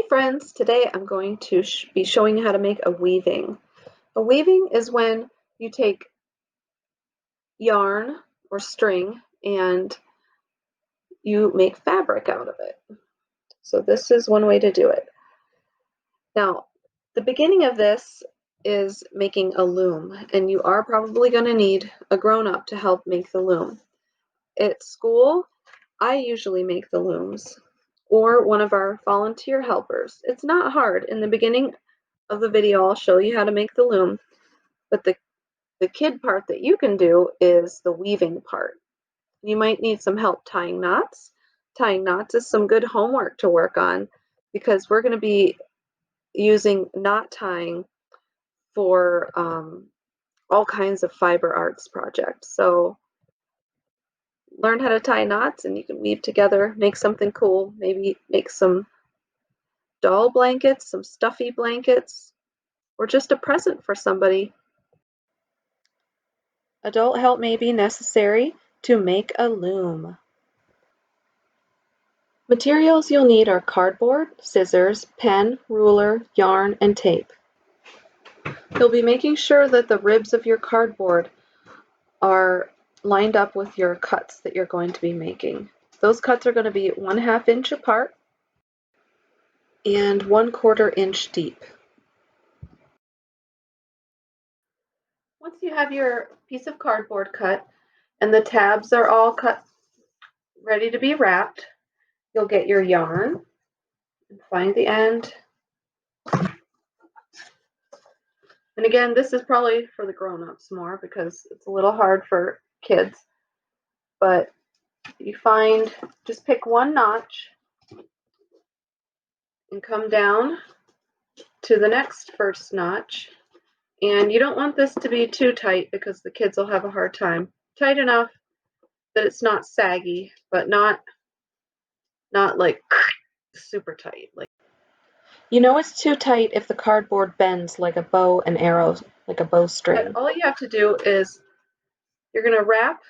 friends, today I'm going to be showing you how to make a weaving. A weaving is when you take yarn or string and you make fabric out of it. So this is one way to do it. Now, the beginning of this is making a loom, and you are probably going to need a grown-up to help make the loom. At school, I usually make the looms, or one of our volunteer helpers. It's not hard. In the beginning of the video, I'll show you how to make the loom, but the kid part that you can do is the weaving part. You might need some help tying knots. Tying knots is some good homework to work on because we're going to be using knot tying for all kinds of fiber arts projects. So learn how to tie knots and you can weave together, make something cool, maybe make some doll blankets, some stuffy blankets, or just a present for somebody. Adult help may be necessary to make a loom. Materials you'll need are cardboard, scissors, pen, ruler, yarn, and tape. You'll be making sure that the ribs of your cardboard are lined up with your cuts that you're going to be making. Those cuts are going to be 1/2 inch apart and 1/4 inch deep. Once you have your piece of cardboard cut and the tabs are all cut ready to be wrapped, you'll get your yarn and find the end. And again, this is probably for the grown-ups more because it's a little hard for kids. But you find, just pick one notch and come down to the next first notch. And you don't want this to be too tight because the kids will have a hard time. Tight enough that it's not saggy, but not like super tight. You know it's too tight if the cardboard bends like a bow and arrow, like a bowstring. But all you have to do is you're going to wrap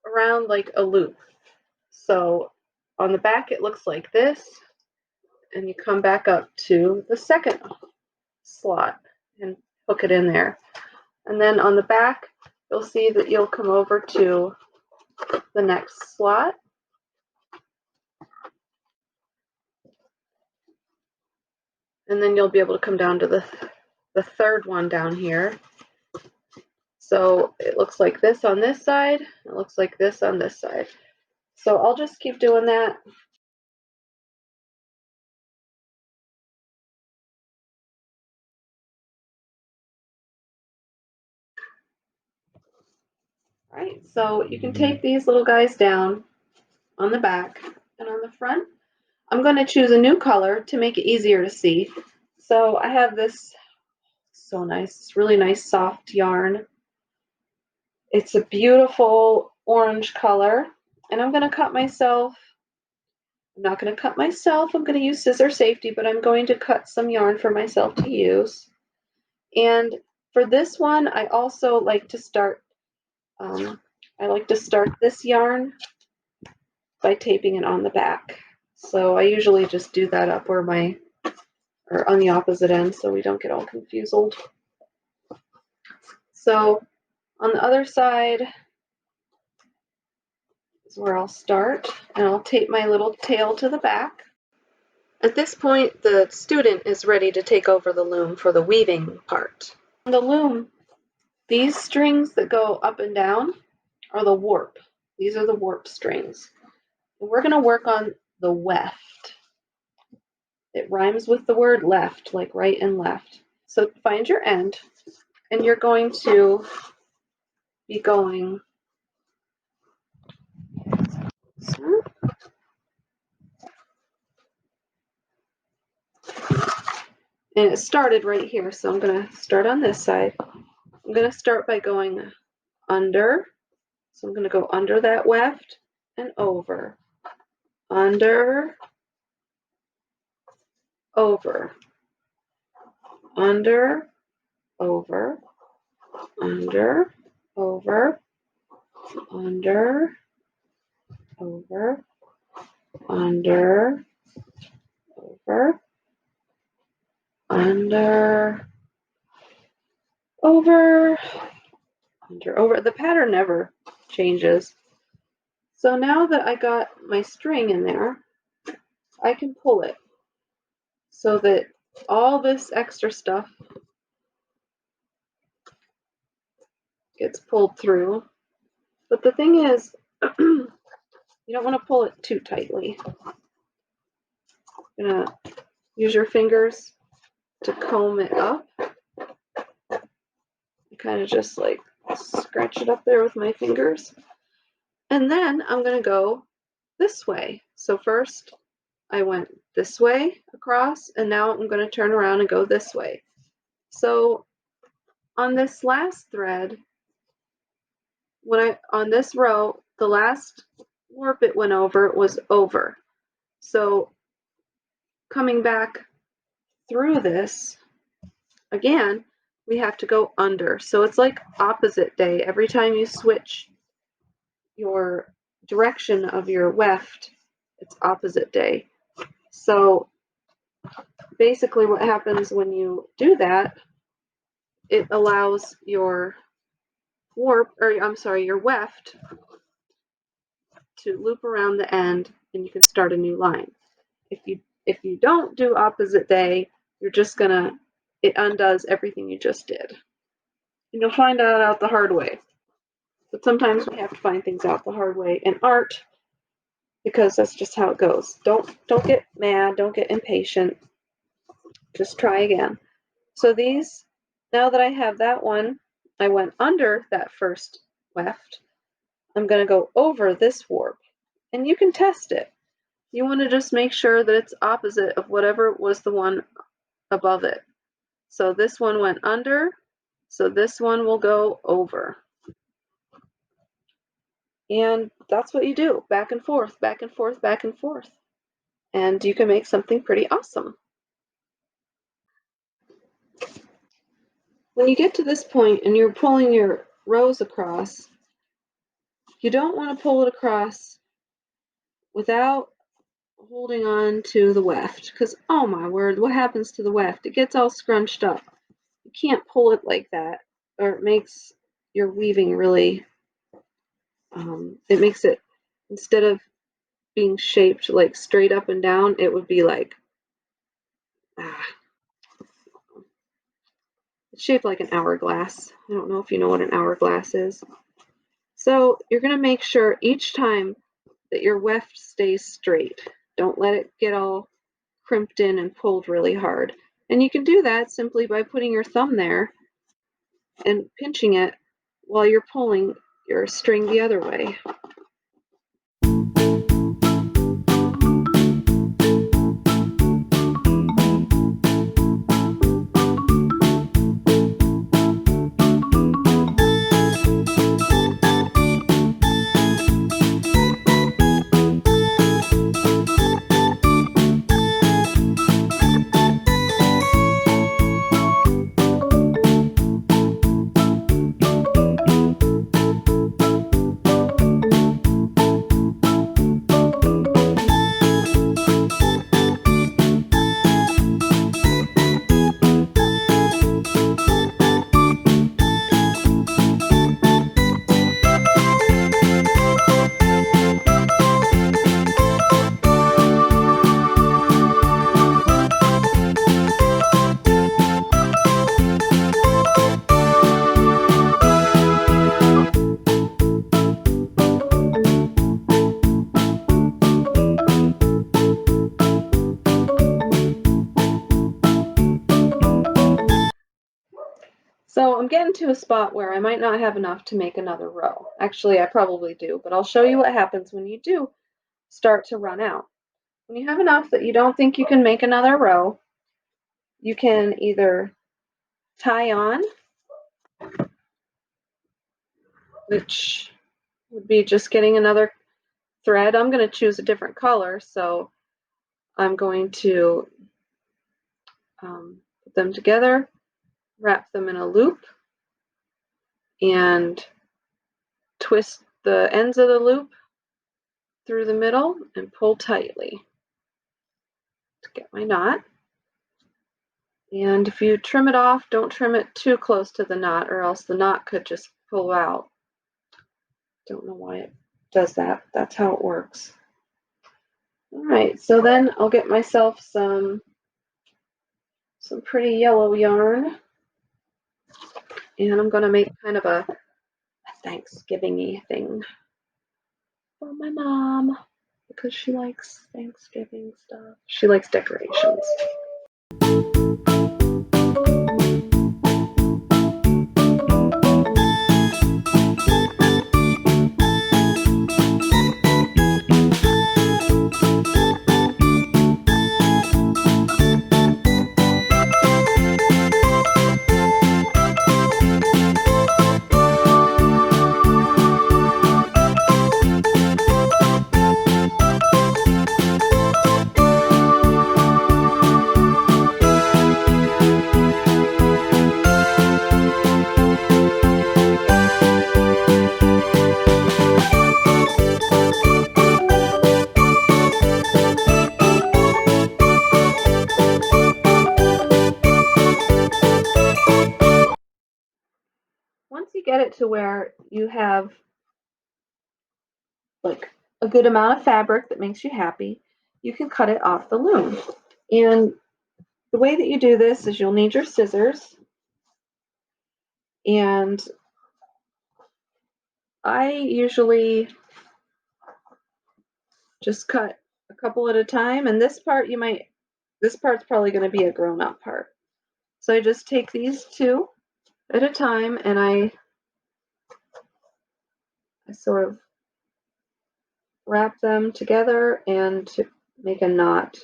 around like a loop. So on the back it looks like this, and you come back up to the second slot and hook it in there. And then on the back you'll see that you'll come over to the next slot. And then you'll be able to come down to the third one down here. So it looks like this on this side, it looks like this on this side. So I'll just keep doing that. All right, so you can take these little guys down on the back, and on the front, I'm going to choose a new color to make it easier to see. So I have this, so nice, this really nice soft yarn. It's a beautiful orange color, and I'm going to cut myself. I'm not going to cut myself, I'm going to use scissor safety, but I'm going to cut some yarn for myself to use. And for this one, I also like to start, this yarn by taping it on the back. So I usually just do that up or on the opposite end so we don't get all confused. So on the other side is where I'll start, and I'll tape my little tail to the back. At this point, the student is ready to take over the loom for the weaving part. On the loom, these strings that go up and down are the warp. These are the warp strings. And we're going to work on the weft. It rhymes with the word left, like right and left. So find your end, and you're going to be going and it started right here, so I'm going to start on this side. I'm going to start by going under, so I'm going to go under that weft and over, under, over, under, over, under, over, under, over, under, over, under, over, under, over. The pattern never changes. So now that I got my string in there, I can pull it so that all this extra stuff gets pulled through. But the thing is, you don't want to pull it too tightly. You're gonna use your fingers to comb it up. Kind of just like scratch it up there with my fingers. And then I'm gonna go this way. So first I went this way across, and now I'm gonna turn around and go this way. So on this last thread, on this row, the last warp it went over was over. So coming back through this, again, we have to go under. So it's like opposite day. Every time you switch your direction of your weft, it's opposite day. So basically what happens when you do that, it allows your your weft to loop around the end, and you can start a new line. If you don't do opposite day, it undoes everything you just did. And you'll find that out the hard way. But sometimes we have to find things out the hard way in art, because that's just how it goes. Don't get mad, don't get impatient. Just try again. So now that I have that one, I went under that first weft. I'm going to go over this warp, and you can test it. You want to just make sure that it's opposite of whatever was the one above it. So this one went under, so this one will go over. And that's what you do, back and forth, back and forth, back and forth. And you can make something pretty awesome. When you get to this point and you're pulling your rows across, you don't want to pull it across without holding on to the weft, because oh my word, what happens to the weft? It gets all scrunched up. You can't pull it like that, or it makes your weaving really, it makes it, instead of being shaped like straight up and down, it would be like, it's shaped like an hourglass. I don't know if you know what an hourglass is. So you're going to make sure each time that your weft stays straight. Don't let it get all crimped in and pulled really hard. And you can do that simply by putting your thumb there and pinching it while you're pulling your string the other way. So I'm getting to a spot where I might not have enough to make another row. Actually, I probably do, but I'll show you what happens when you do start to run out. When you have enough that you don't think you can make another row, you can either tie on, which would be just getting another thread. I'm going to choose a different color, so I'm going to put them together, wrap them in a loop, and twist the ends of the loop through the middle and pull tightly get my knot. And if you trim it off, don't trim it too close to the knot or else the knot could just pull out. Don't know why it does that. That's how it works. All right, so then I'll get myself some pretty yellow yarn. And I'm going to make kind of a Thanksgiving-y thing for my mom because she likes Thanksgiving stuff. She likes decorations. Once you get it to where you have like a good amount of fabric that makes you happy, you can cut it off the loom. And the way that you do this is you'll need your scissors, and I usually just cut a couple at a time, and this part's probably going to be a grown-up part. So I just take these two at a time and I sort of wrap them together and to make a knot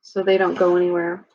so they don't go anywhere.